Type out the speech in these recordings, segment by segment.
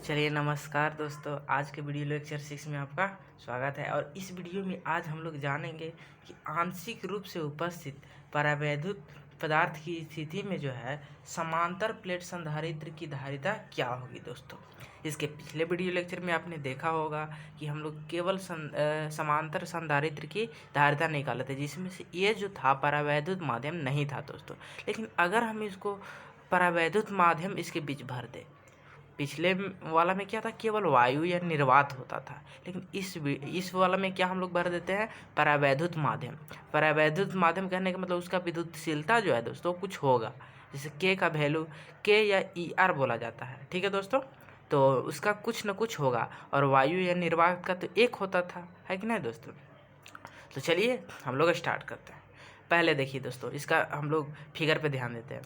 चलिए नमस्कार दोस्तों, आज के वीडियो लेक्चर 6 में आपका स्वागत है। और इस वीडियो में आज हम लोग जानेंगे कि आंशिक रूप से उपस्थित परावैद्युत पदार्थ की स्थिति में जो है समांतर प्लेट संधारित्र की धारिता क्या होगी। दोस्तों, इसके पिछले वीडियो लेक्चर में आपने देखा होगा कि हम लोग केवल समांतर संधारित्र की धारिता निकाले थे, जिसमें से ये जो था परावैद्युत माध्यम नहीं था दोस्तों। लेकिन अगर हम इसको परावैद्युत माध्यम इसके बीच भर दें, पिछले वाला में क्या था, केवल वायु या निर्वात होता था, लेकिन इस वाला में क्या हम लोग भर देते हैं, परावैद्युत माध्यम। परावैद्युत माध्यम कहने का मतलब उसका विद्युतशीलता जो है दोस्तों कुछ होगा, जैसे के का वैल्यू के या ई आर बोला जाता है। ठीक है दोस्तों, तो उसका कुछ न कुछ होगा, और वायु या निर्वात का तो एक होता था, है कि नहीं दोस्तों। तो चलिए हम लोग स्टार्ट करते हैं। पहले देखिए दोस्तों, इसका हम लोग फिगर पे ध्यान देते हैं।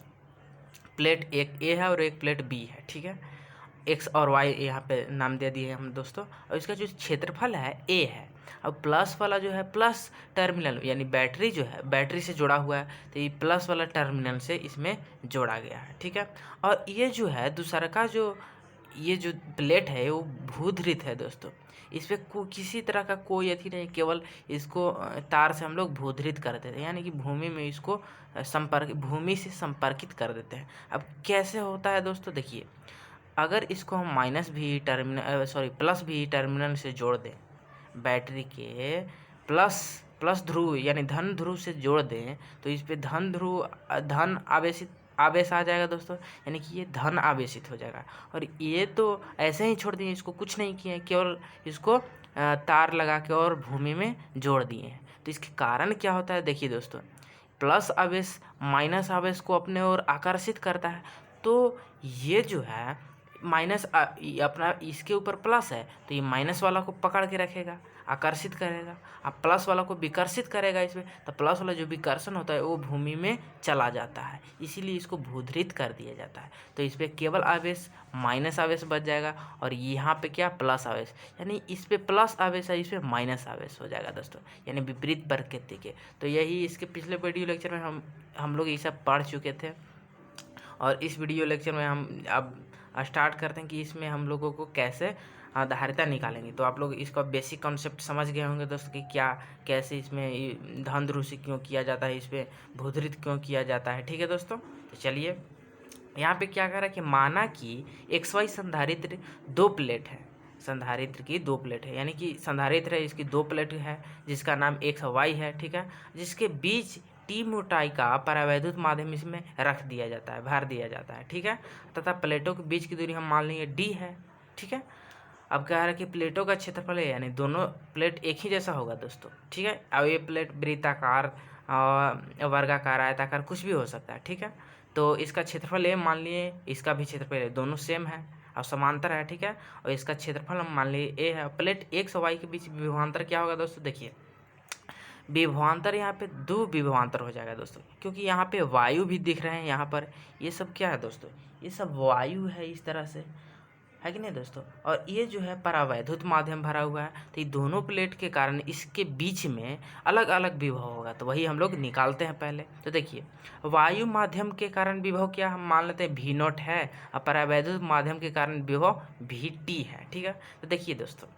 प्लेट एक ए है और एक प्लेट बी है। ठीक है, एक्स और वाई यहाँ पे नाम दे दिए हम दोस्तों। और इसका जो क्षेत्रफल है ए है। अब प्लस वाला जो है, प्लस टर्मिनल यानी बैटरी जो है, बैटरी से जुड़ा हुआ है, तो ये प्लस वाला टर्मिनल से इसमें जोड़ा गया है। ठीक है, और ये जो है दूसरा का जो ये जो प्लेट है वो भूधृत है दोस्तों। इस पर किसी तरह का कोई अथी नहीं, केवल इसको तार से हम लोग भूधृत कर देते हैं, यानी कि भूमि में इसको भूमि से संपर्कित कर देते हैं। अब कैसे होता है दोस्तों, देखिए, अगर इसको हम प्लस भी टर्मिनल से जोड़ दें, बैटरी के प्लस ध्रुव यानी धन ध्रुव से जोड़ दें, तो इस पे धन आवेश आ जाएगा दोस्तों, यानी कि ये धन आवेशित हो जाएगा। और ये तो ऐसे ही छोड़ दिए, इसको कुछ नहीं किए, केवल इसको तार लगा के और भूमि में जोड़ दिए हैं। तो इसके कारण क्या होता है, देखिए दोस्तों, प्लस आवेश माइनस आवेश को अपने ओर आकर्षित करता है। तो ये जो है अपना इसके ऊपर प्लस है, तो ये माइनस वाला को पकड़ के रखेगा, आकर्षित करेगा। अब प्लस वाला को विकर्षित करेगा इसमें, तो प्लस वाला जो विकर्षण होता है वो भूमि में चला जाता है, इसीलिए इसको भूधृत कर दिया जाता है। तो इस पर केवल आवेश माइनस आवेश बच जाएगा, और यहाँ पे क्या, प्लस आवेश, यानी इस पर प्लस आवेश है, इस पर माइनस आवेश हो जाएगा दोस्तों, यानी विपरीत प्रकृति के। तो यही इसके पिछले वीडियो लेक्चर में हम लोग ये सब पढ़ चुके थे। और इस वीडियो लेक्चर में हम अब स्टार्ट करते हैं कि इसमें हम लोगों को कैसे धारिता निकालेंगे। तो आप लोग इसका बेसिक कॉन्सेप्ट समझ गए होंगे दोस्तों कि क्या कैसे इसमें धन ध्रुव से क्यों किया जाता है, इस पर भूधृत क्यों किया जाता है। ठीक है दोस्तों, तो चलिए यहाँ पे क्या कह रहा है कि माना कि एक्स वाई संधारित्र दो प्लेट है, संधारित्र की दो प्लेट है, यानी कि संधारित्र है, इसकी दो प्लेट है जिसका नाम एक्स वाई है। ठीक है, जिसके बीच टी मोटाई का परावैद्युत माध्यम इसमें रख दिया जाता है, भर दिया जाता है। ठीक है, तथा प्लेटों के बीच की दूरी हम मान लेंगे डी है। ठीक है, अब कह रहा है कि प्लेटों का क्षेत्रफल है, यानी दोनों प्लेट एक ही जैसा होगा दोस्तों। ठीक है, अब ये प्लेट वृत्ताकार, वर्गाकार, आयताकार कुछ भी हो सकता है। ठीक है, तो इसका क्षेत्रफल ए मान लिए, इसका भी क्षेत्रफल है, दोनों सेम है और समांतर है। ठीक है, और इसका क्षेत्रफल हम मान लिए ए है। प्लेट एक्स और वाई के बीच विभवांतर क्या होगा दोस्तों, देखिए, विभवांतर यहाँ पे दो विभवांतर हो जाएगा दोस्तों, क्योंकि यहाँ पे वायु भी दिख रहे हैं। यहाँ पर ये सब क्या है दोस्तों, ये सब वायु है, इस तरह से, है कि नहीं दोस्तों। और ये जो है परावैद्युत माध्यम भरा हुआ है, तो ये दोनों प्लेट के कारण इसके बीच में अलग अलग विभव होगा। तो वही हम लोग निकालते हैं पहले। तो देखिए, वायु माध्यम के कारण विभव क्या हम मान लेते हैं भी नॉट है, और परावैद्युत माध्यम के कारण विभव भी टी है। ठीक है, तो देखिए दोस्तों,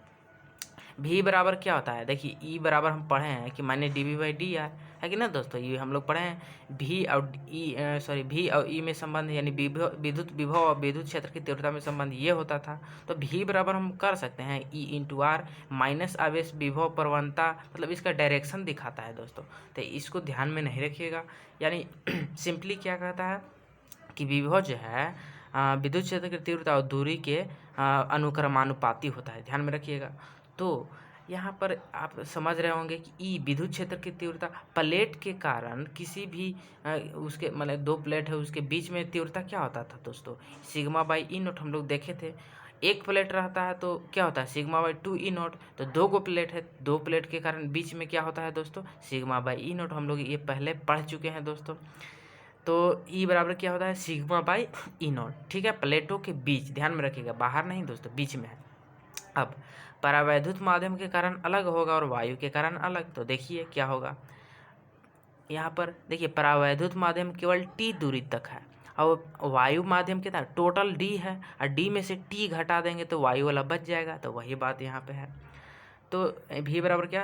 भी बराबर क्या होता है, देखिए ई बराबर हम पढ़े हैं कि minus D V by D R, है कि ना दोस्तों। ये हम लोग पढ़े हैं, भी और ई में संबंध, यानी विद्युत विभव और विद्युत क्षेत्र की तीव्रता में संबंध ये होता था। तो भी बराबर हम कर सकते हैं ई इंटू आर, माइनस आवेश विभव प्रवणता, मतलब इसका डायरेक्शन दिखाता है दोस्तों। तो इसको ध्यान में नहीं रखिएगा, यानी सिंपली क्या कहता है कि विभव जो है विद्युत क्षेत्र की तीव्रता और दूरी के अनुक्रमानुपाती होता है, ध्यान में रखिएगा। तो यहाँ पर आप समझ रहे होंगे कि ई विद्युत क्षेत्र की तीव्रता प्लेट के कारण किसी भी उसके मतलब दो प्लेट है उसके बीच में तीव्रता क्या होता था दोस्तों, सिग्मा बाई ई नोट हम लोग देखे थे। एक प्लेट रहता है तो क्या होता है, sigma by two E note. तो दो गो प्लेट है, दो प्लेट के कारण बीच में क्या होता है दोस्तों, सिग्मा बाई ई नोट। हम लोग ये पहले पढ़ चुके हैं दोस्तों। तो ई बराबर क्या होता है, सिग्मा बाई ई नॉट। ठीक है, प्लेटों के बीच, ध्यान में रखिएगा, बाहर नहीं दोस्तों, बीच में है। अब परावैद्युत माध्यम के कारण अलग होगा और वायु के कारण अलग। तो देखिए क्या होगा, यहाँ पर देखिए परावैद्युत माध्यम केवल टी दूरी तक है, और वायु माध्यम कितना टोटल डी है, और डी में से टी घटा देंगे तो वायु वाला बच जाएगा। तो वही बात यहाँ पे है। तो भी बराबर क्या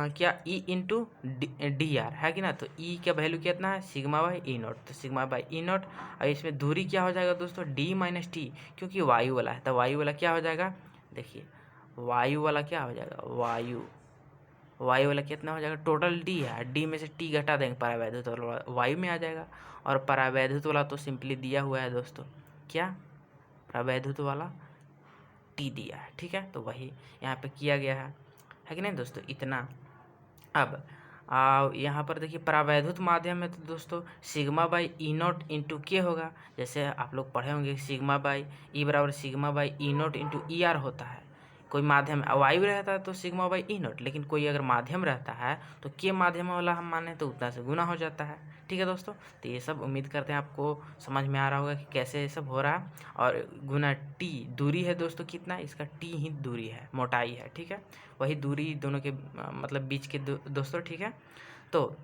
क्या ई इंटू डी आर है कि ना। तो ई का वैल्यू कितना है सिग्मा बाई ई नॉट, तो सिग्मा बाई ई नॉट। और इसमें दूरी क्या हो जाएगा दोस्तों डी माइनस टी, क्योंकि वायु वाला है तो वायु वाला क्या हो जाएगा, देखिए वायु वाला क्या हो जाएगा, वायु वाला कितना हो जाएगा टोटल डी है, डी में से टी घटा देंगे परावैद्युत वाला वायु में आ जाएगा। और परावैद्युत वाला तो सिंपली दिया हुआ है दोस्तों, क्या परावैद्युत वाला टी दिया है, ठीक है। तो वही यहाँ पे किया गया है कि नहीं दोस्तों, इतना। अब यहाँ पर देखिए परावैद्युत माध्यम में तो दोस्तों sigma by E not into के होगा। जैसे आप लोग पढ़े होंगे सिग्मा बाई ई बराबर sigma by E not into E R होता है। कोई माध्यम वायु रहता है तो सिग्मा बाई ई नॉट, लेकिन कोई अगर माध्यम रहता है तो के माध्यम वाला हम माने तो उतना से गुना हो जाता है, ठीक है दोस्तों। तो ये सब उम्मीद करते हैं आपको समझ में आ रहा होगा कि कैसे ये सब हो रहा है। और गुना टी दूरी है दोस्तों कितना, इसका टी ही दूरी है, मोटाई है, ठीक है। वही दूरी दोनों के मतलब बीच के दोस्तों, ठीक है। तो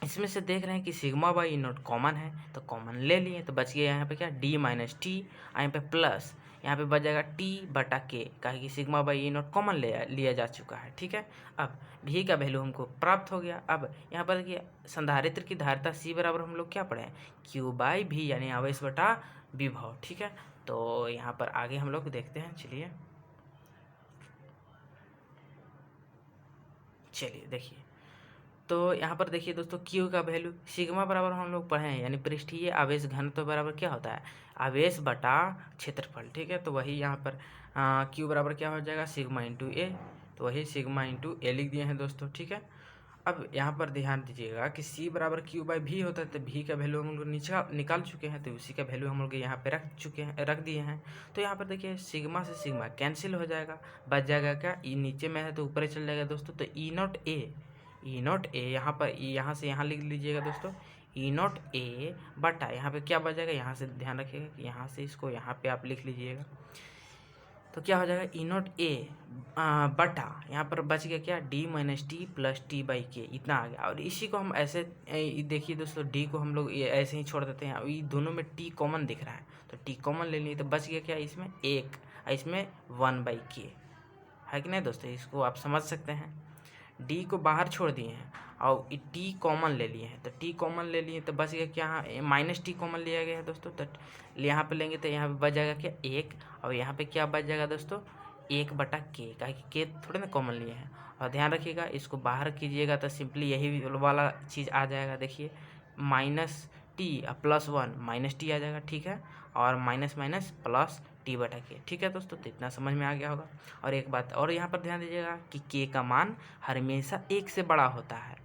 इसमें से देख रहे हैं कि sigma by E not common है तो कॉमन ले लिए, तो बच गया यहाँ पे क्या डी माइनस टी, यहाँ पे प्लस यहाँ पे बच जाएगा टी बटा के, कहे कि sigma by E not common लिया जा चुका है, ठीक है। अब भी का वैल्यू हमको प्राप्त हो गया। अब यहाँ पर देखिए संधारित्र की धारिता सी बराबर हम लोग क्या पढ़े हैं क्यू बाई भी, यानी आवेश बटा विभव, ठीक है। तो यहाँ पर आगे हम लोग देखते हैं, चलिए देखिए। तो यहाँ पर देखिए दोस्तों Q का वैल्यू सिग्मा बराबर हम लोग पढ़े हैं, यानी पृष्ठीय आवेश घनत्व तो बराबर क्या होता है आवेश बटा क्षेत्रफल, ठीक है। तो वही यहाँ पर Q बराबर क्या हो जाएगा सिग्मा इंटू ए, तो वही सिग्मा इंटू ए लिख दिए हैं दोस्तों, ठीक है। अब यहाँ पर ध्यान दीजिएगा कि C बराबर Q बाई भी होता है, तो भी का वैल्यू हम लोग निकाल चुके हैं, तो उसी का वैल्यू हम लोग यहाँ पे रख दिए हैं। तो यहाँ पर देखिए सिग्मा से सिग्मा कैंसिल हो जाएगा, बच जाएगा क्या ई नीचे में है तो ऊपर चल जाएगा दोस्तों। तो ई नॉट ए यहाँ पर यहाँ से यहाँ लिख लीजिएगा दोस्तों, ई नॉट ए बटा यहाँ पे क्या बच जाएगा, यहाँ से ध्यान रखिएगा कि यहाँ से इसको यहाँ पे आप लिख लीजिएगा। तो क्या हो जाएगा ई नॉट ए बटा यहाँ पर बच गया क्या D minus T plus T by के, इतना आ गया। और इसी को हम ऐसे देखिए दोस्तों डी को हम लोग ऐसे ही छोड़ देते हैं। अब ये दोनों में टी कॉमन दिख रहा है तो टी कॉमन ले लिए, तो बच गया क्या इसमें एक, इसमें 1/k है कि नहीं दोस्तों। इसको आप समझ सकते हैं, डी को बाहर छोड़ दिए हैं और टी कॉमन ले लिए हैं, तो टी कॉमन ले लिए तो बच गया क्या यहाँ माइनस टी कॉमन लिया गया है दोस्तों। तो यहाँ पे लेंगे तो यहाँ पे बच जाएगा क्या एक, और यहाँ पे क्या बच जाएगा दोस्तों 1/k, काहे कि के थोड़े ना कॉमन लिए हैं। और ध्यान रखिएगा इसको बाहर कीजिएगा तो सिंपली यही वाला चीज़ आ जाएगा, देखिए minus T plus 1 minus T आ जाएगा, ठीक है। और माइनस माइनस प्लस टी/k, ठीक है दोस्तों। तो इतना समझ में आ गया होगा। और एक बात और यहाँ पर ध्यान दीजिएगा कि के का मान हमेशा 1 से बड़ा होता है,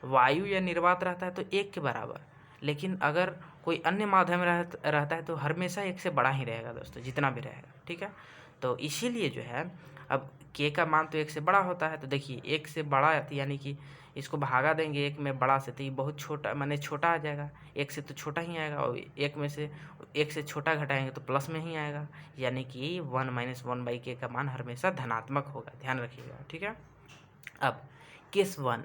वायु या निर्वात रहता है तो 1 के बराबर, लेकिन अगर कोई अन्य माध्यम रहता है तो हमेशा 1 से बड़ा ही रहेगा दोस्तों, जितना भी रहेगा, ठीक है। तो इसीलिए जो है अब के का मान तो 1 से बड़ा होता है, तो देखिए 1 से बड़ा यानी कि इसको भागा देंगे 1 में बड़ा से, तो ये बहुत छोटा माने छोटा आ जाएगा, 1 से तो छोटा ही आएगा, और 1 में से 1 से छोटा घटाएंगे तो प्लस में ही आएगा, यानी कि 1 माइनस 1/k का मान हमेशा धनात्मक होगा, ध्यान रखिएगा, ठीक है। अब केस 1,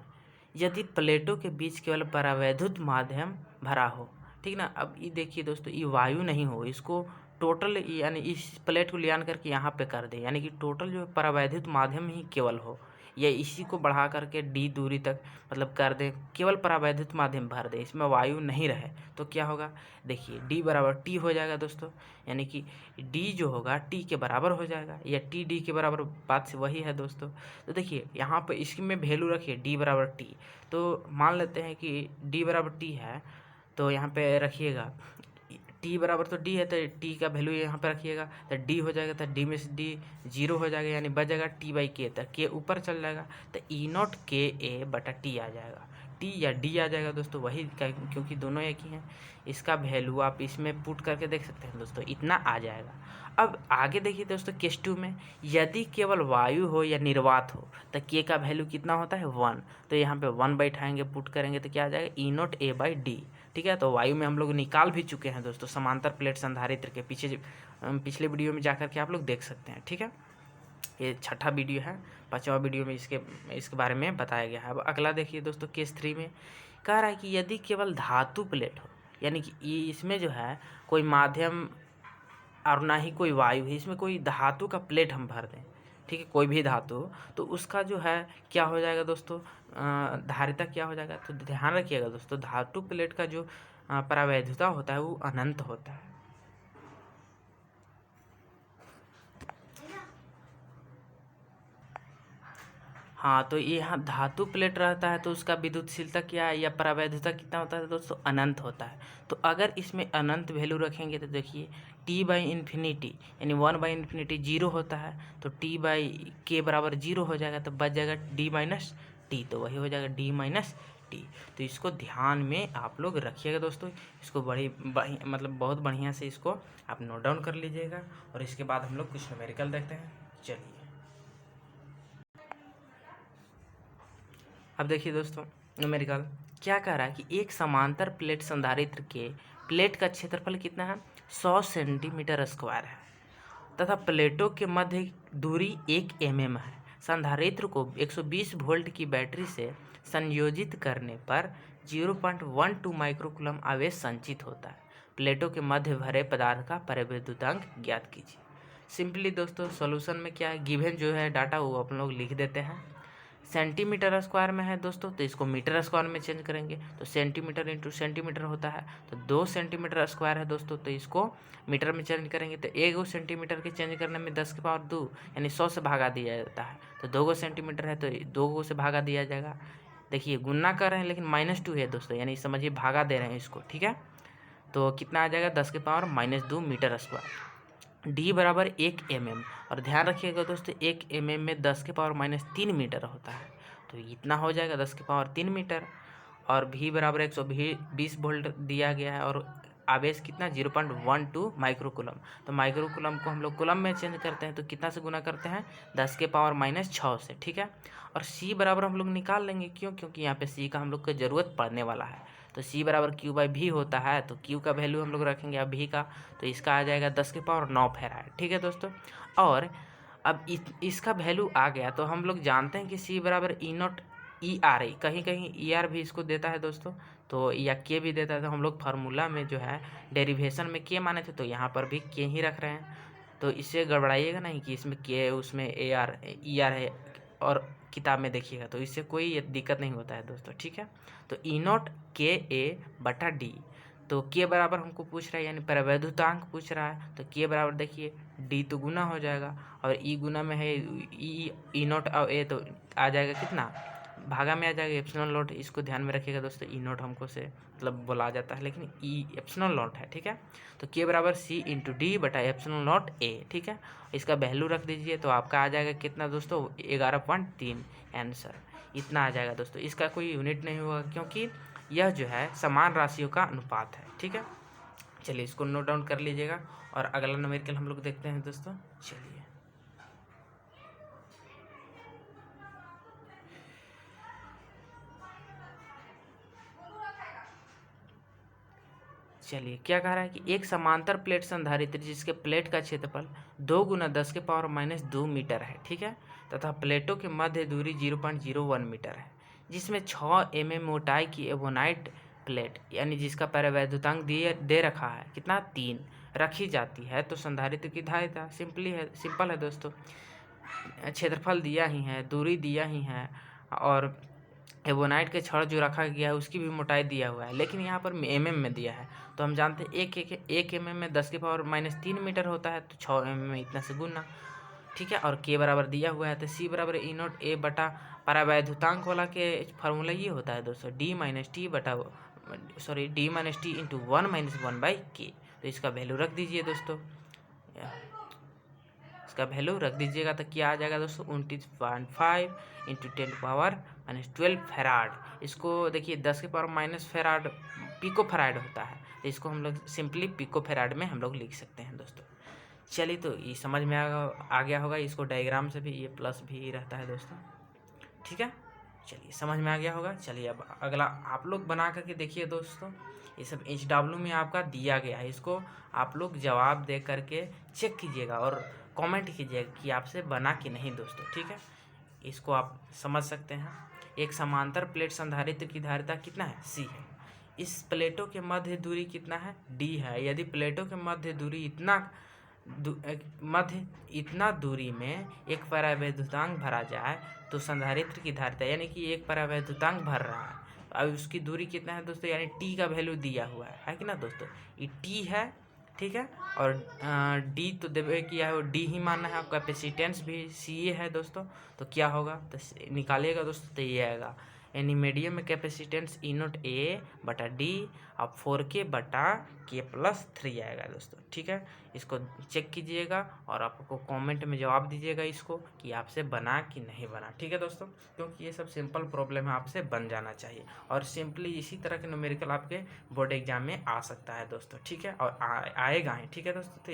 यदि प्लेटों के बीच केवल परावैद्युत माध्यम भरा हो, ठीक ना। अब ये देखिए दोस्तों ये वायु नहीं हो, इसको टोटल यानी इस प्लेट को ले आन करके यहाँ पे कर दें, यानी कि टोटल जो परावैद्युत माध्यम ही केवल हो, या इसी को बढ़ा करके डी दूरी तक मतलब कर दें, केवल परावैद्युत माध्यम भर दें, इसमें वायु नहीं रहे, तो क्या होगा देखिए डी बराबर टी हो जाएगा दोस्तों, यानी कि डी जो होगा टी के बराबर हो जाएगा, या टी डी के बराबर, बात से वही है दोस्तों। तो देखिए यहाँ पर इसमें वैल्यू रखिए डी बराबर टी, तो मान लेते हैं कि डी बराबर टी है, तो यहाँ पे रखिएगा टी बराबर तो डी है, तो टी का वैल्यू यहाँ पे रखिएगा, तो डी हो जाएगा, तो डी में से डी 0 हो जाएगा, यानी बच जाएगा टी/k, तो के ऊपर चल जाएगा, तो ई नॉट के ए बटा टी आ जाएगा, टी या डी आ जाएगा दोस्तों, वही क्योंकि दोनों एक ही हैं। इसका वैल्यू आप इसमें पुट करके देख सकते हैं दोस्तों, इतना आ जाएगा। अब आगे देखिए दोस्तों केस 2 में, यदि केवल वायु हो या निर्वात हो तो के का वैल्यू कितना होता है 1, तो यहाँ पे 1 बैठाएंगे पुट करेंगे तो क्या आ जाएगा ई नॉट ए बाई डी, ठीक है। तो वायु में हम लोग निकाल भी चुके हैं दोस्तों, समांतर प्लेट संधारित्र के पिछले वीडियो में जाकर के आप लोग देख सकते हैं, ठीक है। ये छठा वीडियो है, 5वां वीडियो में इसके बारे में बताया गया है। अब अगला देखिए दोस्तों केस 3 में कह रहा है कि यदि केवल धातु प्लेट हो, यानी कि ये इसमें जो है कोई माध्यम और ना ही कोई वायु है, इसमें कोई धातु का प्लेट हम भर दें, ठीक है, कोई भी धातु, तो उसका जो है क्या हो जाएगा दोस्तों, धारिता क्या हो जाएगा। तो ध्यान रखिएगा दोस्तों, धातु प्लेट का जो परावैधुता होता है वो अनंत होता है। हाँ, तो ये यहाँ धातु प्लेट रहता है तो उसका विद्युतशीलता क्या है या परावैधुता कितना होता है दोस्तों, अनंत होता है। तो अगर इसमें अनंत वैल्यू रखेंगे तो देखिए टी बाई इन्फिनिटी यानी 1/∞ जीरो होता है, तो टी बाई के बराबर जीरो हो जाएगा, तो बच जाएगा डी माइनस टी, तो वही हो जाएगा डी माइनस टी। तो इसको ध्यान में आप लोग रखिएगा दोस्तों, इसको मतलब बहुत बढ़िया से इसको आप नोट डाउन कर लीजिएगा। और इसके बाद हम लोग कुछ न्यूमेरिकल देखते हैं। चलिए अब देखिए दोस्तों, न्यूमेरिकल क्या कह रहा है कि एक समांतर प्लेट संधारित्र के प्लेट का क्षेत्रफल कितना है, 100 सेंटीमीटर स्क्वायर है तथा प्लेटों के मध्य दूरी 1 mm है। संधारित्र को 120 वोल्ट की बैटरी से संयोजित करने पर 0.12 माइक्रोकूलम आवेश संचित होता है। प्लेटों के मध्य भरे पदार्थ का परावैद्युतांक ज्ञात कीजिए। सिंपली दोस्तों सॉल्यूशन में क्या है, गिवन जो है डाटा वो अपन लोग लिख देते हैं। सेंटीमीटर स्क्वायर में है दोस्तों, तो इसको मीटर स्क्वायर में चेंज करेंगे, तो सेंटीमीटर इंटू सेंटीमीटर होता है, तो 2 सेंटीमीटर स्क्वायर है दोस्तों, तो इसको मीटर में चेंज करेंगे, तो 1 सेंटीमीटर के चेंज करने में 10 की पावर 2 यानी 100 से भागा दिया जाता है। तो 2 सेंटीमीटर है तो 2 से भागा दिया जाएगा। देखिए गुना कर रहे हैं लेकिन -2 है दोस्तों, यानी समझिए भागा दे रहे हैं इसको, ठीक है। तो कितना आ जाएगा, 10 की पावर -2 मीटर स्क्वायर। डी बराबर 1 mm, और ध्यान रखिएगा दोस्तों 1 mm में 10 के पावर -3 मीटर होता है, तो इतना हो जाएगा 10 के पावर 3 मीटर। और भी बराबर 120 वोल्ट दिया गया है और आवेश कितना 0.12 माइक्रोकूलम। तो माइक्रोकूलम को हम लोग कूलम में चेंज करते हैं, तो कितना से गुना करते हैं, 10 के पावर -6 से, ठीक है। और सी बराबर हम लोग निकाल लेंगे, क्यों, क्योंकि यहाँ पे सी का हम लोग को ज़रूरत पड़ने वाला है। तो सी बराबर क्यू बाई भी होता है, तो क्यू का वैल्यू हम लोग रखेंगे अब भी का, तो इसका आ जाएगा 10 के पावर 9 फैराड, ठीक है दोस्तों। और अब इसका वैल्यू आ गया तो हम लोग जानते हैं कि सी बराबर ई नॉट ई आर, कहीं कहीं ई आर भी इसको देता है दोस्तों, तो या के भी देता है। तो हम लोग फार्मूला में जो है डेरिवेशन में के माने थे, तो यहाँ पर भी के ही रख रहे हैं, तो इससे गड़बड़ाइएगा नहीं कि इसमें के उसमें ए आर ई आर है, और किताब में देखिएगा तो इससे कोई दिक्कत नहीं होता है दोस्तों, ठीक है। तो ई नॉट के ए बटा डी, तो के बराबर हमको पूछ रहा है यानी परावैद्युतांक पूछ रहा है, तो के बराबर देखिए डी तो गुना हो जाएगा, और ई गुना में है ई नॉट और ए, तो आ जाएगा कितना, भागा में आ जाएगा एप्सिलॉन नॉट। इसको ध्यान में रखिएगा दोस्तों, ई नॉट हमको से मतलब बोला जाता है लेकिन ई एप्सिलॉन नॉट है, ठीक है। तो के बराबर सी इंटू डी बटा एप्सिलॉन नॉट ए, ठीक है। इसका वैल्यू रख दीजिए तो आपका आ जाएगा कितना दोस्तों, 11.3 आंसर, इतना आ जाएगा दोस्तों। इसका कोई यूनिट नहीं होगा क्योंकि यह जो है समान राशियों का अनुपात है, ठीक है। चलिए इसको नोट डाउन कर लीजिएगा और अगला न्यूमेरिकल हम लोग देखते हैं दोस्तों। चलिए क्या कह रहा है कि एक समांतर प्लेट संधारित्र जिसके प्लेट का क्षेत्रफल 2 गुना 10 के पावर -2 मीटर है, ठीक है, तथा प्लेटों के मध्य दूरी 0.01 मीटर है, जिसमें 6 mm मोटाई की एवोनाइट प्लेट यानी जिसका परावैद्युतांक दे रखा है कितना 3 रखी जाती है, तो संधारित्र की धारिता सिंपल है दोस्तों, क्षेत्रफल दिया ही है, दूरी दिया ही है, और एवोनाइट के छड़ जो रखा गया है उसकी भी मोटाई दिया हुआ है, लेकिन यहाँ पर mm में दिया है। तो हम जानते हैं एक mm में 10 के पावर -3 मीटर होता है, तो 6 mm में इतना से गुना, ठीक है। और के बराबर दिया हुआ है, तो सी बराबर ई नॉट ए बटा परावैद्युतांक वाला के फार्मूला ये होता है दोस्तों, D minus T into 1 - 1/k। तो इसका वैल्यू रख दीजिए दोस्तों, इसका वैल्यू रख दीजिएगा तो क्या आ जाएगा दोस्तों, 29.5 इंटू 10⁻12 फैराड। इसको देखिए 10 के power minus farad pico farad होता है, तो इसको हम लोग सिंपली पिको फैराड में हम लोग लिख सकते हैं दोस्तों। चलिए तो ये समझ में आ गया होगा, इसको डायग्राम से भी ये प्लस भी रहता है दोस्तों, ठीक है। चलिए समझ में आ गया होगा। चलिए अब अगला आप लोग बना करके देखिए दोस्तों, ये सब HW में आपका दिया गया है, इसको आप लोग जवाब दे करके चेक कीजिएगा और कमेंट कीजिएगा कि आपसे बना कि नहीं दोस्तों, ठीक है। इसको आप समझ सकते हैं। एक समांतर प्लेट संधारित्र की धारिता कितना है, C है। इस प्लेटों के मध्य दूरी कितना है, डी है। यदि प्लेटों के मध्य दूरी मध्य इतना दूरी में एक परावैद्युतांक भरा जाए तो संधारित्र की धारिता, यानी कि एक परावैद्युतांक भर रहा है, अब उसकी दूरी कितना है दोस्तों, यानी टी का वैल्यू दिया हुआ है कि ना दोस्तों, ये टी है, ठीक है। और डी तो देवे किया है, वो डी ही मानना है। आपका कैपेसिटेंस भी सी ए है दोस्तों, तो क्या होगा, तो निकालिएगा दोस्तों, तो ये आएगा यानी मीडियम में कैपेसिटेंस ई नोट ए बटा डी अब 4K बटा K+3 आएगा दोस्तों, ठीक है। इसको चेक कीजिएगा और आपको कमेंट में जवाब दीजिएगा इसको कि आपसे बना कि नहीं बना, ठीक है दोस्तों, क्योंकि ये सब सिंपल प्रॉब्लम है, आपसे बन जाना चाहिए। और सिंपली इसी तरह के न्यूमेरिकल आपके बोर्ड एग्जाम में आ सकता है दोस्तों, ठीक है, और आएगा ही, ठीक है दोस्तों। तो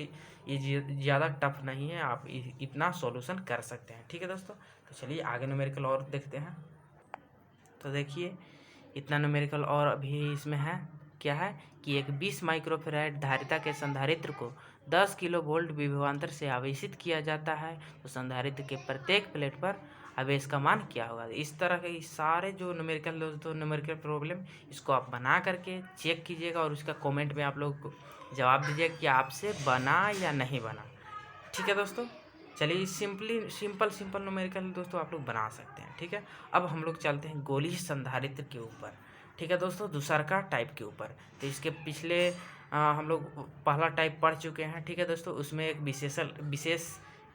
ये ज़्यादा टफ नहीं है, आप इतना सॉल्यूशन कर सकते हैं, ठीक है दोस्तों। तो चलिए आगे न्यूमेरिकल और देखते हैं। तो देखिए इतना न्यूमेरिकल और अभी इसमें है, क्या है कि एक 20 माइक्रोफैराड धारिता के संधारित्र को 10 किलो वोल्ट विभवांतर से आवेशित किया जाता है, तो संधारित्र के प्रत्येक प्लेट पर आवेश का मान क्या होगा। इस तरह के सारे जो न्यूमेरिकल दोस्तों न्यूमेरिकल प्रॉब्लम, इसको आप बना करके चेक कीजिएगा और उसका कमेंट में आप लोग जवाब दीजिएगा कि आपसे बना या नहीं बना, ठीक है दोस्तों। चलिए सिंपल न्यूमेरिकल दोस्तों आप लोग बना सकते हैं, ठीक है। अब हम लोग चलते हैं गोलीय संधारित्र के ऊपर, ठीक है दोस्तों, दूसरा टाइप के ऊपर। तो इसके पिछले हम लोग पहला टाइप पढ़ चुके हैं, ठीक है दोस्तों। उसमें एक विशेष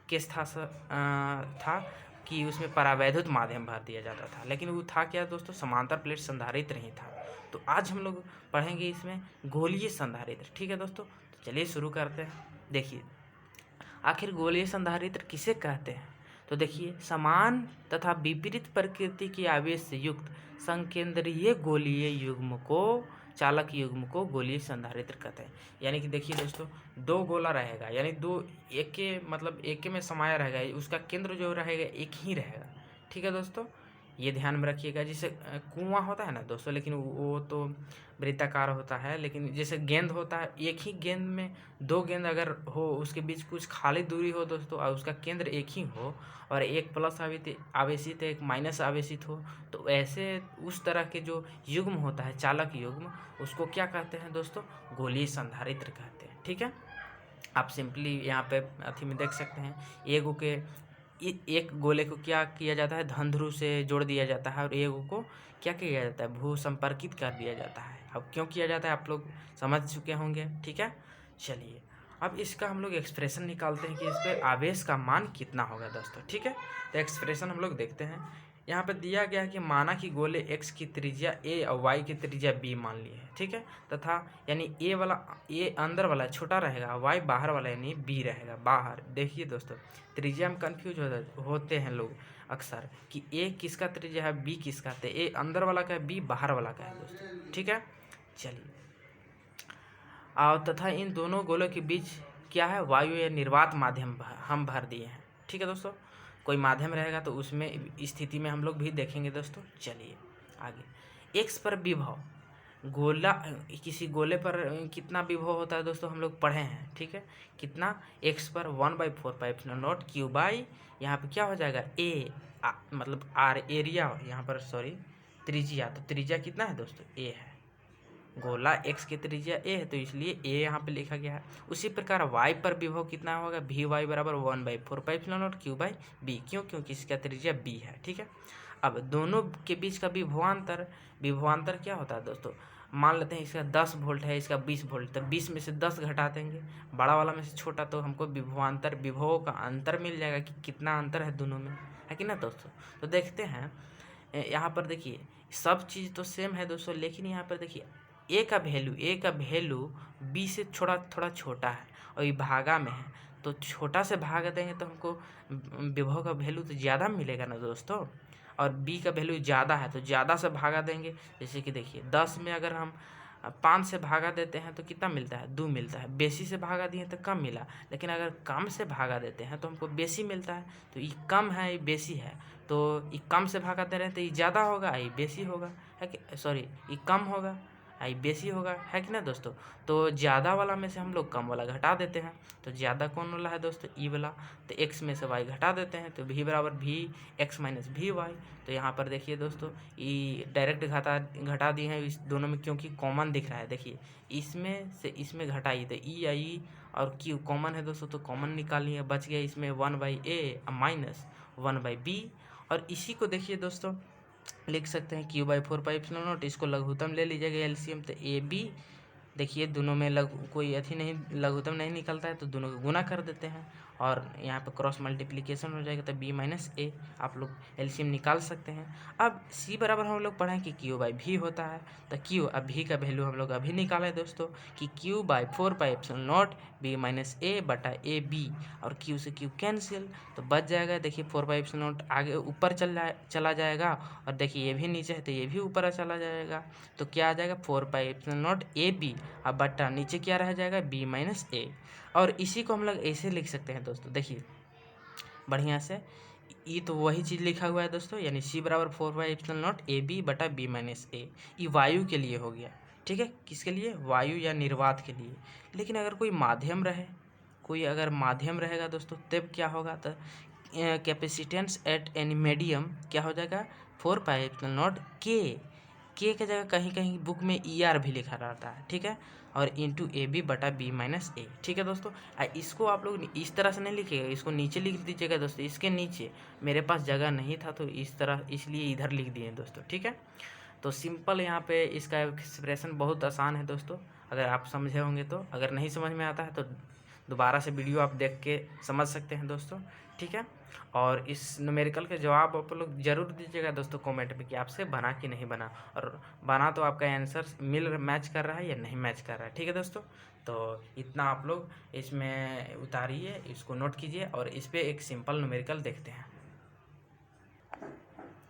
केस था कि उसमें परावैद्युत माध्यम भर दिया जाता था, लेकिन वो था क्या दोस्तों, समांतर प्लेट संधारित्र नहीं था। तो आज हम लोग पढ़ेंगे इसमें गोलीय संधारित्र, ठीक है दोस्तों। तो चलिए शुरू करते हैं। देखिए आखिर गोलीय संधारित्र किसे कहते हैं, तो देखिए समान तथा विपरीत प्रकृति के आवेश से युक्त संकेंद्रीय गोलीय युग्म को चालक युग्म को गोलीय संधारित्र कहते हैं। यानी कि देखिए दोस्तों, दो गोला रहेगा, यानी दो एक के मतलब एक में समाया रहेगा, उसका केंद्र जो रहेगा एक ही रहेगा, ठीक है दोस्तों। ये ध्यान में रखिएगा। जैसे कुआं होता है ना दोस्तों, लेकिन वो तो वृत्ताकार होता है, लेकिन जैसे गेंद होता है, एक ही गेंद में दो गेंद अगर हो, उसके बीच कुछ खाली दूरी हो दोस्तों, और उसका केंद्र एक ही हो, और एक प्लस आवेशित एक माइनस आवेशित हो, तो ऐसे उस तरह के जो युग्म होता है चालक युग्म, उसको क्या कहते हैं दोस्तों, गोलीय संधारित्र कहते हैं, ठीक है। आप सिंपली यहाँ पे अथी में देख सकते हैं, एक गोले को क्या किया जाता है, धन ध्रुव से जोड़ दिया जाता है, और एक को क्या किया जाता है, भू संपर्कित कर दिया जाता है। अब क्यों किया जाता है आप लोग समझ चुके होंगे, ठीक है। चलिए अब इसका हम लोग एक्सप्रेशन निकालते हैं कि इस पर आवेश का मान कितना होगा दोस्तों, ठीक है। तो एक्सप्रेशन हम लोग देखते हैं। यहाँ पे दिया गया है कि माना कि गोले x की त्रिज्या a और y की त्रिज्या b मान ली है, ठीक है, तथा यानी a अंदर वाला छोटा रहेगा, y बाहर वाला यानी b रहेगा बाहर। देखिए दोस्तों, त्रिज्या में कन्फ्यूज होते हैं लोग अक्सर कि a किसका त्रिज्या है, b किसका है, a अंदर वाला का है, b बाहर वाला का है दोस्तों, ठीक है। चलिए और तथा इन दोनों गोलों के बीच क्या है, वायु या निर्वात माध्यम हम भर दिए हैं, ठीक है दोस्तों। कोई माध्यम रहेगा तो उसमें स्थिति में हम लोग भी देखेंगे दोस्तों। चलिए आगे, एक्स पर विभव गोला, किसी गोले पर कितना विभव होता है दोस्तों, हम लोग पढ़े हैं, ठीक है। कितना, एक्स पर 1/4π0 क्यू बाई, यहाँ पे क्या हो जाएगा मतलब आर एरिया, यहाँ पर सॉरी त्रिज्या, तो त्रिज्या कितना है दोस्तों, ए है। गोला x की त्रिज्या a है, तो इसलिए a यहाँ पे लिखा गया है। उसी प्रकार y पर विभव कितना होगा, Vy बराबर 1/4π0 क्यू बाई b, क्योंकि इसका त्रिज्या b है, ठीक है। अब दोनों के बीच का विभवांतर क्या होता है दोस्तों, मान लेते हैं इसका 10 वोल्ट है, इसका 20 वोल्ट, तो 20 में से 10 घटा देंगे, बड़ा वाला में से छोटा, तो हमको विभवों का अंतर मिल जाएगा कि कितना अंतर है दोनों में, है कि ना दोस्तों। तो देखते हैं यहाँ पर, देखिए सब चीज़ तो सेम है दोस्तों, लेकिन यहाँ पर देखिए ए का वैल्यू बी से थोड़ा छोटा है, और ये भागा में है, तो छोटा से भाग देंगे तो हमको विभव का वैल्यू तो ज़्यादा मिलेगा ना दोस्तों, और बी का वैल्यू ज़्यादा है तो ज़्यादा से भागा देंगे। जैसे कि देखिए 10 में अगर हम 5 से भागा देते हैं तो कितना मिलता है, 2 मिलता है। बेसी से भागा दिए तो कम मिला, लेकिन अगर कम से भागा देते हैं तो हमको बेसी मिलता है। तो ये कम है, ये बेसी है, तो ये कम से भागा दे रहे हैं तो ये ज़्यादा होगा, ये बेसी होगा, है कि सॉरी ये कम होगा, आई बेसी होगा, है कि ना दोस्तों। तो ज़्यादा वाला में से हम लोग कम वाला घटा देते हैं। तो ज़्यादा कौन वाला है दोस्तों, ई वाला। तो x में से y घटा देते हैं, तो v बराबर v x minus V Y. तो यहाँ पर देखिए दोस्तों, ई डायरेक्ट घटा दिए हैं इस दोनों में, क्योंकि कॉमन दिख रहा है। देखिए इसमें से इसमें घटाइए तो ई आई और क्यू कॉमन है दोस्तों, तो कॉमन निकालिए, बच गया इसमें 1/a माइनस 1/b। और इसी को देखिए दोस्तों लिख सकते हैं q/4πε0। इसको लघुत्तम ले लीजिएगा एलसीएम, तो ए बी। देखिए दोनों में कोई अथी नहीं, लघुत्तम नहीं निकलता है, तो दोनों को गुना कर देते हैं और यहाँ पे क्रॉस मल्टीप्लिकेशन हो जाएगा, तो b माइनस ए। आप लोग एलसीएम निकाल सकते हैं। अब c बराबर हम लोग पढ़ें कि q/v होता है, तो q, अब v का वैल्यू हम लोग अभी निकालें दोस्तों कि q/4πε0 b माइनस ए बटा ए बी, और q से q कैंसिल, तो बच जाएगा। देखिए 4πε0 आगे ऊपर चला जाएगा, और देखिए ये भी नीचे है तो ये भी ऊपर चला जाएगा, तो क्या आ जाएगा 4πε0 ए बी, अब बट्टा नीचे क्या रह जाएगा b माइनस ए। और इसी को हम लोग ऐसे लिख सकते हैं दोस्तों, देखिए बढ़िया से, ये तो वही चीज़ लिखा हुआ है दोस्तों, यानी c बराबर 4πε0 ए बी बटा b माइनस ए। ये वायु के लिए हो गया, ठीक है, किसके लिए, वायु या निर्वात के लिए। लेकिन अगर कोई माध्यम रहे, कोई अगर माध्यम रहेगा दोस्तों, तब क्या होगा, तो कैपेसिटेंस एट एनी मीडियम क्या हो जाएगा 4πε0 के जगह कहीं कहीं बुक में ER भी लिखा रहता है, ठीक है, और इंटू ए बी बटा बी माइनस ए, ठीक है दोस्तों। इसको आप लोग इस तरह से नहीं लिखिएगा, इसको नीचे लिख दीजिएगा दोस्तों, इसके नीचे। मेरे पास जगह नहीं था तो इस तरह, इसलिए इधर लिख दिए दोस्तों, ठीक है। तो सिंपल यहाँ पे इसका एक्सप्रेशन बहुत आसान है दोस्तों, अगर आप समझे होंगे तो। अगर नहीं समझ में आता है तो दोबारा से वीडियो आप देख के समझ सकते हैं दोस्तों, ठीक है। और इस न्यूमेरिकल के जवाब आप लोग ज़रूर दीजिएगा दोस्तों कमेंट में कि आपसे बना कि नहीं बना, और बना तो आपका आंसर मैच कर रहा है या नहीं मैच कर रहा है, ठीक है दोस्तों। तो इतना आप लोग इसमें उतारिए, इसको नोट कीजिए, और इस पर एक सिंपल न्यूमेरिकल देखते हैं।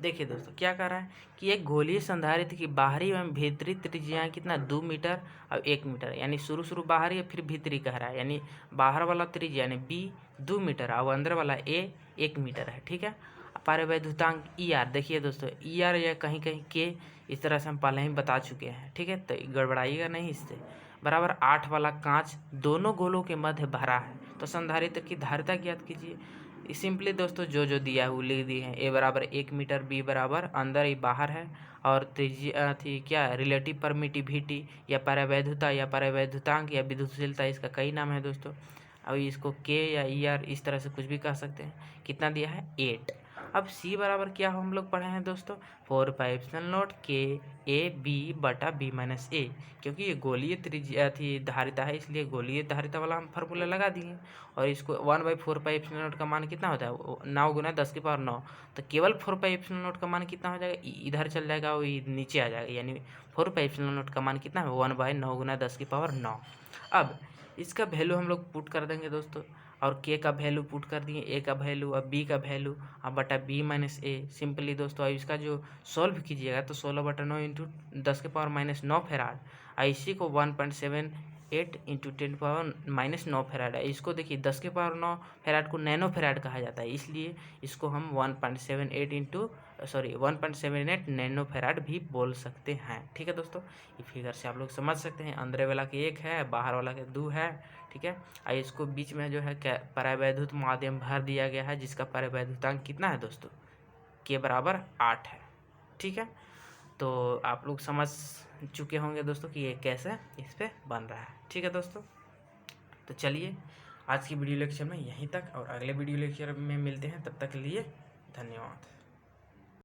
देखिए दोस्तों क्या कह रहा है कि एक गोलीय संधारित्र की बाहरी एवं भीतरी त्रिज्या कितना 2 मीटर और 1 मीटर, यानी शुरू बाहरी है फिर भीतरी कह रहा है, यानी बाहर वाला त्रिज्या यानी b 2 मीटर और अंदर वाला a 1 मीटर है, ठीक है। पारवैद्युतांक ER, देखिए दोस्तों ER या कहीं कहीं k, इस तरह से हम पहले ही बता चुके हैं, ठीक है, तो गड़बड़ाइएगा नहीं इससे। बराबर 8 वाला कांच दोनों गोलों के मध्य भरा है, तो संधारित्र की धारिता ज्ञात कीजिए। सिंपली दोस्तों जो दिया है वो लिख दिए हैं, a बराबर 1 मीटर, b बराबर अंदर ही बाहर है, और त्रिज्या थी क्या रिलेटिव परमिटिविटी या परावैधुता या परावैधुतांक या विद्युतशीलता, इसका कई नाम है दोस्तों। अब इसको k या ER इस तरह से कुछ भी कह सकते हैं। कितना दिया है 8। अब c बराबर क्या हम लोग पढ़े हैं दोस्तों 4πε0 k a b बटा b माइनस ए, क्योंकि ये गोलीय त्रिज्या थी धारिता है, इसलिए गोलीय धारिता वाला हम फार्मूला लगा दिए। और इसको 1/4πε0 का मान कितना होता है 9 गुना 10 की पावर 9, तो केवल 4πε0 का मान कितना हो जाएगा, इधर चल जाएगा वो नीचे आ जाएगा, यानी 4πε0 का मान कितना है 1/9 गुना 10 की पावर 9। अब इसका वैल्यू हम लोग पुट कर देंगे दोस्तों, और k का वैल्यू पुट कर दिए, a का वैल्यू, अब b का वैल्यू, अब बटा b माइनस ए। सिंपली दोस्तों अब इसका जो सॉल्व कीजिएगा तो 16/9 इंटू 10 के पावर माइनस 9 फैराड, इसी को 1.78 इंटू 10 पावर माइनस 9 फैराड है। इसको देखिए 10 के पावर 9 फैराड को नैनो फैराड कहा जाता है, इसलिए इसको हम 1.78 नैनो फैराड भी बोल सकते हैं, ठीक है दोस्तों। ये फिगर से आप लोग समझ सकते हैं, अंदर वाला के 1 है, बाहर वाला के 2 है, ठीक है। और इसको बीच में जो है क्या परावैद्युत माध्यम भर दिया गया है, जिसका परावैद्युतांक कितना है दोस्तों k बराबर 8 है, ठीक है। तो आप लोग समझ चुके होंगे दोस्तों कि ये कैसे इस पे बन रहा है, ठीक है दोस्तों। तो चलिए आज की वीडियो लेक्चर में यहीं तक, और अगले वीडियो लेक्चर में मिलते हैं, तब तक के लिए धन्यवाद।